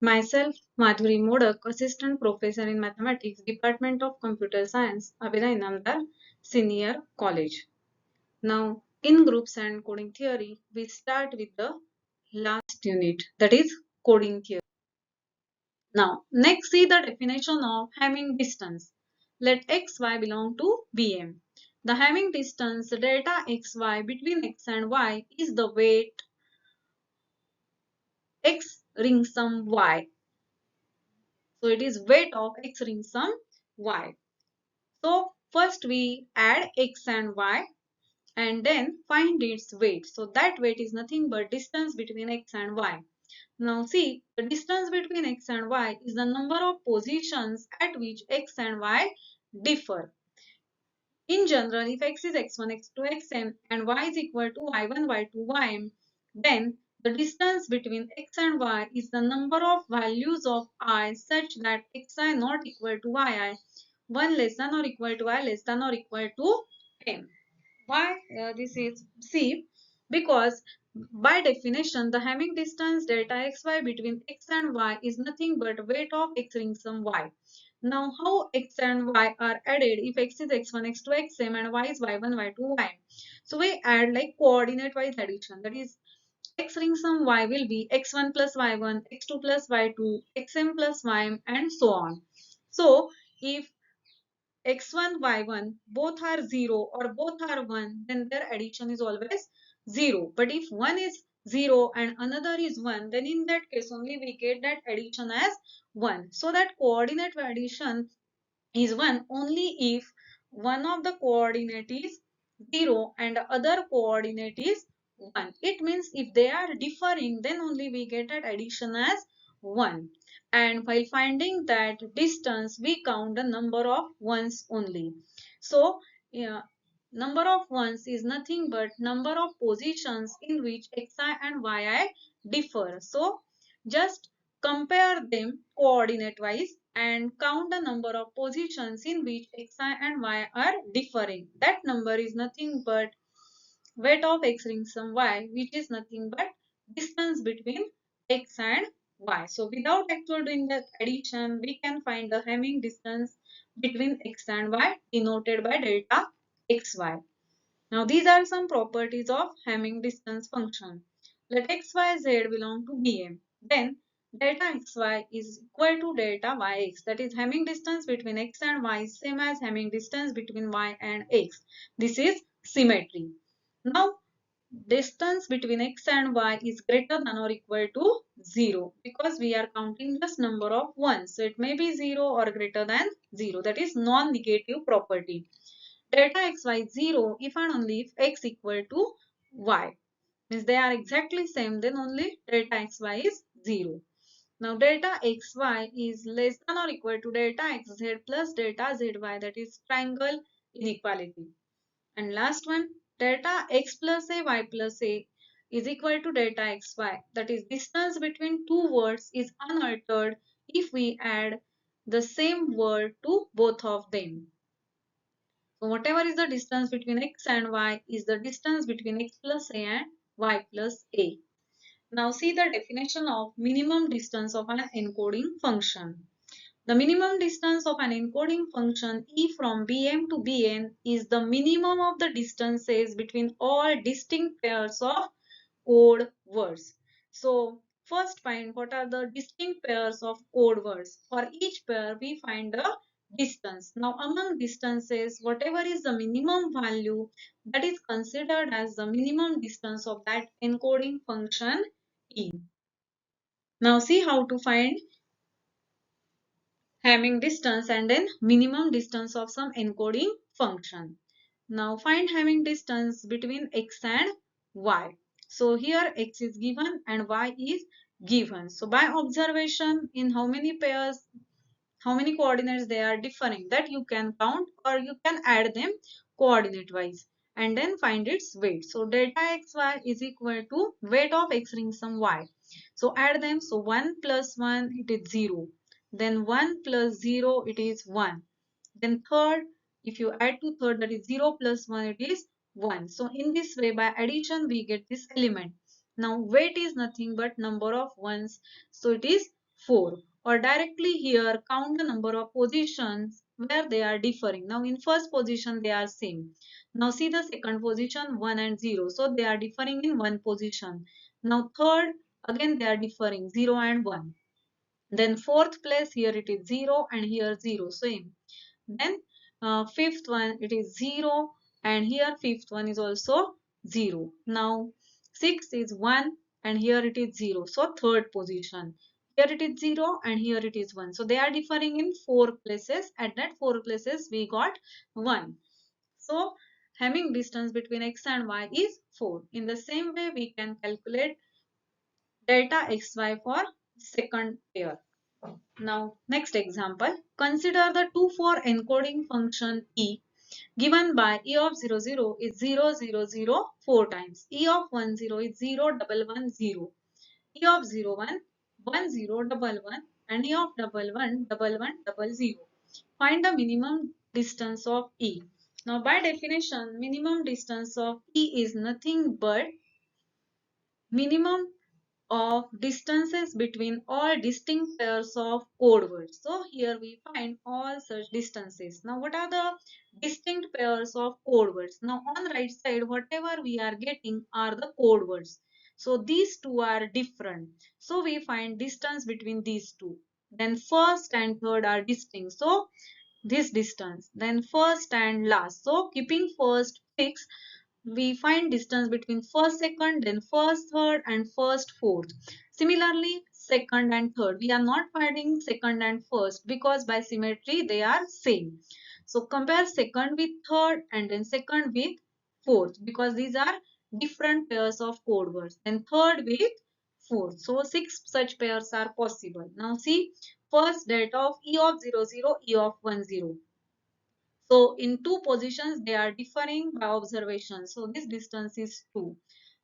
Myself, Madhuri Modak, Assistant Professor in Mathematics, Department of Computer Science, Abhiday Namdar, Senior College. Now, in groups and coding theory, we start with the last unit, that is coding theory. Now, next see the definition of Hamming distance. Let xy belong to Bm. The Hamming distance delta xy between x and y is the weight x ring sum y. So it is weight of x ring sum y. So first we add x and y and then find its weight. So that weight is nothing but distance between x and y. Now see, the distance between x and y is the number of positions at which x and y differ. In general, if x is x1, x2, xm and y is equal to y1, y2, ym, then the distance between x and y is the number of values of I such that xi not equal to yi, 1 less than or equal to I less than or equal to m. Why this is C? Because by definition, the Hamming distance delta xy between x and y is nothing but weight of x ring sum y. Now, how x and y are added if x is x1, x2, xm and y is y1, y2, ym? So we add like coordinate wise addition. That is, x ring sum y will be x1 plus y1, x2 plus y2, xm plus ym and so on. So if x1, y1 both are 0 or both are 1, then their addition is always 0. But if one is 0 and another is 1, then in that case only we get that addition as 1. So that coordinate addition is 1 only if one of the coordinate is 0 and the other coordinate is 1. It means if they are differing, then only we get that addition as 1. And while finding that distance, we count the number of ones only. So, yeah, number of ones is nothing but number of positions in which xi and yi differ. So, just compare them coordinate wise and count the number of positions in which xi and y are differing. That number is nothing but weight of x ring sum y, which is nothing but distance between x and y. So without actual doing the addition, we can find the Hamming distance between x and y denoted by delta xy. Now these are some properties of Hamming distance function. Let x, y, z belong to Bm. Then delta xy is equal to delta yx. That is, Hamming distance between x and y is same as Hamming distance between y and x. This is symmetry. Now distance between x and y is greater than or equal to 0 because we are counting just number of ones. So it may be 0 or greater than 0. That is non-negative property. Delta xy is 0 if and only if x equal to y. Means they are exactly same, then only delta xy is 0. Now delta xy is less than or equal to delta xz plus delta zy, that is triangle inequality. And last one, delta x plus a y plus a is equal to delta xy. That is, distance between two words is unaltered if we add the same word to both of them. So whatever is the distance between x and y is the distance between x plus a and y plus a. Now see the definition of minimum distance of an encoding function. The minimum distance of an encoding function E from Bm to Bn is the minimum of the distances between all distinct pairs of code words. So first find what are the distinct pairs of code words. For each pair we find the distance. Now among distances, whatever is the minimum value, that is considered as the minimum distance of that encoding function E. Now see how to find Hamming distance and then minimum distance of some encoding function. Now find Hamming distance between x and y. So here x is given and y is given. So by observation, in how many pairs, how many coordinates they are differing, that you can count or you can add them coordinate wise and then find its weight. So delta xy is equal to weight of x ring sum y. So add them. So 1 plus 1 it is 0. Then 1 plus 0 it is 1. Then third, if you add to third, that is 0 plus 1 it is 1. So in this way by addition we get this element. Now weight is nothing but number of ones. So it is 4. Or directly here count the number of positions where they are differing. Now in first position they are same. Now see the second position 1 and 0. So they are differing in one position. Now third again they are differing 0 and 1. Then fourth place here it is 0 and here 0 same. Then fifth one it is 0 and here fifth one is also 0. Now sixth is 1 and here it is 0. So third position. Here it is 0 and here it is 1. So they are differing in 4 places. At that 4 places we got 1. So Hamming distance between x and y is 4. In the same way we can calculate delta xy for second pair. Now, next example. Consider the 2 4 encoding function e given by e of 00 is 0, 0, 0 4 times. E of 10 is 0, 1, 1, 0. E of 01, 1, 0, 1, 1 and E of 11, 1, 1, 0. Find the minimum distance of E. Now, by definition, minimum distance of E is nothing but minimum of distances between all distinct pairs of code words. So here we find all such distances. Now what are the distinct pairs of code words? Now on the right side whatever we are getting are the code words. So these two are different. So we find distance between these two. Then first and third are distinct. So this distance. Then first and last. So keeping first fixed we find distance between first second then first third and first fourth. Similarly second and third we are not finding second and first because by symmetry they are same. So compare second with third and then second with fourth because these are different pairs of code words. Then third with fourth. So six such pairs are possible. Now see first delta of E of 00, E of 10. So in two positions they are differing by observation. So this distance is 2.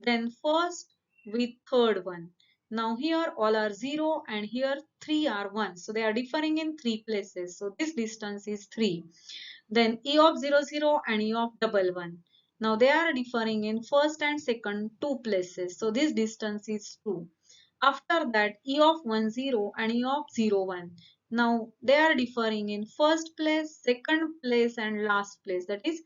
Then first with third one. Now here all are 0 and here 3 are 1. So they are differing in 3 places. So this distance is 3. Then E of 00 and E of 11. Now they are differing in first and second 2 places. So this distance is 2. After that E of 10 and E of 01. Now they are differing in first place, second place and last place, that is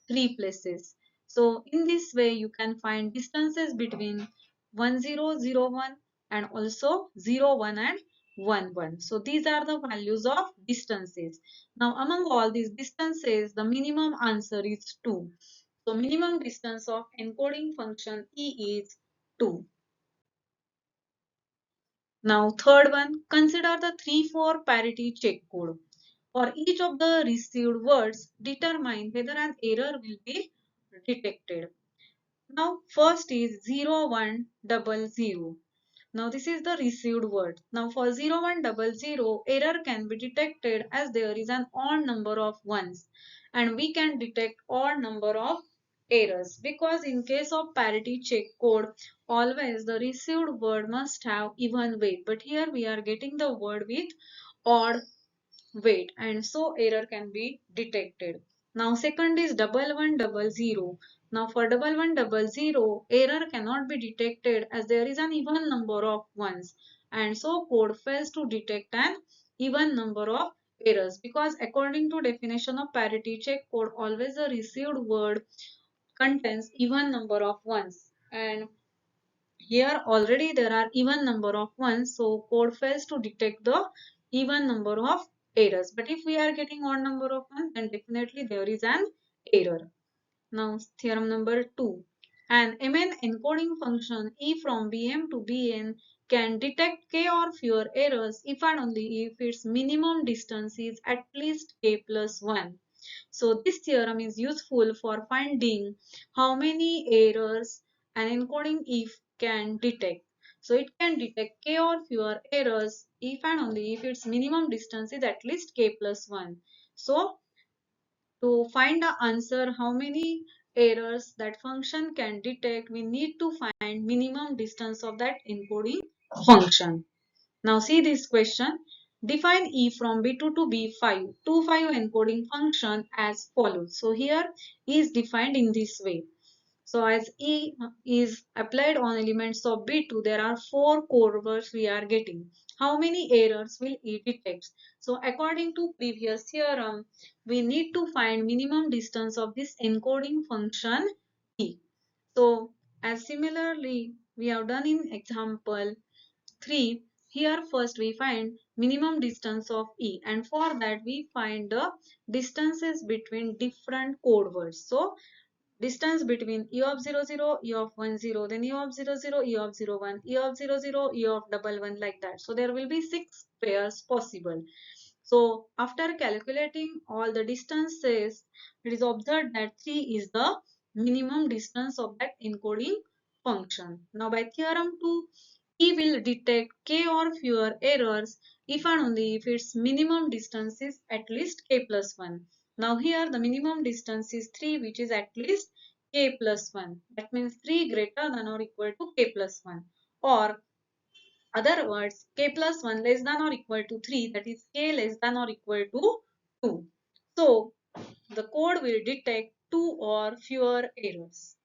3 places. So in this way you can find distances between 1001 and also 01 and 11. So these are the values of distances. Now among all these distances the minimum answer is 2. So minimum distance of encoding function E is 2. Now third one, consider the 3-4 parity check code. For each of the received words, determine whether an error will be detected. Now first is 0100. Now this is the received word. Now for 0100, error can be detected as there is an odd number of ones and we can detect odd number of errors because in case of parity check code always the received word must have even weight, but here we are getting the word with odd weight and so error can be detected. Now second is 1100. Now for 1100 error cannot be detected as there is an even number of ones and so code fails to detect an even number of errors because according to definition of parity check code always the received word contains even number of ones and here already there are even number of ones, so code fails to detect the even number of errors. But if we are getting odd number of ones, then definitely there is an error. Now theorem number 2. An MN encoding function E from BM to BN can detect k or fewer errors if and only if its minimum distance is at least k plus 1. So this theorem is useful for finding how many errors an encoding if can detect. So it can detect k or fewer errors if and only if its minimum distance is at least k plus 1. So to find the answer how many errors that function can detect, we need to find minimum distance of that encoding function. Now see this question. Define E from B2 to B5. 2 5 encoding function as follows. So here E is defined in this way. So as E is applied on elements of B2, there are 4 core words we are getting. How many errors will E detect? So according to previous theorem, we need to find minimum distance of this encoding function E. So as similarly we have done in example 3, here first we find minimum distance of E, and for that we find the distances between different code words. So distance between e of 0 0, e of 1 0, then e of 0 0, e of 0 1, e of 0 0, e of double 1, like that. So there will be 6 pairs possible. So after calculating all the distances, it is observed that 3 is the minimum distance of that encoding function. Now by theorem 2, E will detect k or fewer errors if and only if its minimum distance is at least k plus 1. Now here the minimum distance is 3, which is at least k plus 1. That means 3 greater than or equal to k plus 1. Or other words, k plus 1 less than or equal to 3, that is k less than or equal to 2. So the code will detect 2 or fewer errors.